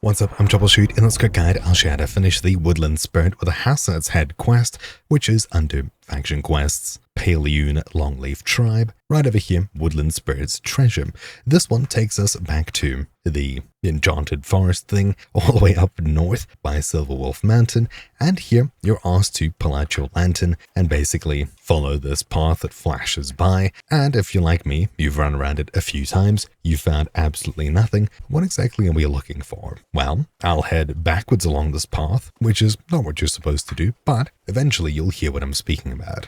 What's up, I'm Troubleshoot. In this quick guide, I'll share how to finish the Woodland Spirit with a House at its Head quest, which is under Faction Quests, Paleune Longleaf Tribe. Right over here, Woodland Spirit's Treasure. This one takes us back to the enchanted forest thing, all the way up north by Silver Wolf Mountain, and here you're asked to pull out your lantern and basically follow this path that flashes by, and if you're like me, you've run around it a few times, you found absolutely nothing. What exactly are we looking for? Well, I'll head backwards along this path, which is not what you're supposed to do, but eventually you'll hear what I'm speaking about.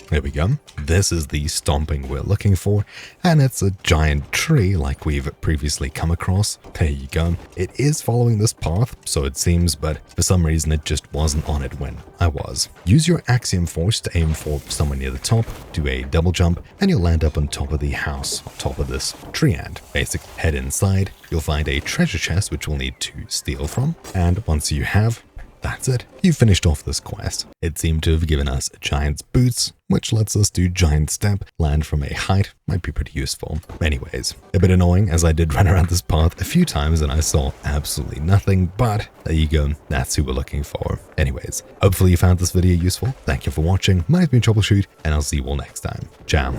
There we go. This is the stomping we're looking for, and it's a giant tree like we've previously come across. There you go. It is following this path, so it seems, but for some reason it just wasn't on it when I was. Use your Axiom Force to aim for somewhere near the top, do a double jump, and you'll land up on top of the house, on top of this tree end. Basically, head inside, you'll find a treasure chest which we'll need to steal from, and once you have, that's it. You finished off this quest. It seemed to have given us giant's boots, which lets us do giant step, land from a height, might be pretty useful. Anyways, a bit annoying as I did run around this path a few times and I saw absolutely nothing, but there you go, that's who we're looking for. Anyways, hopefully you found this video useful. Thank you for watching. My name's been Troubleshoot, and I'll see you all next time. Ciao.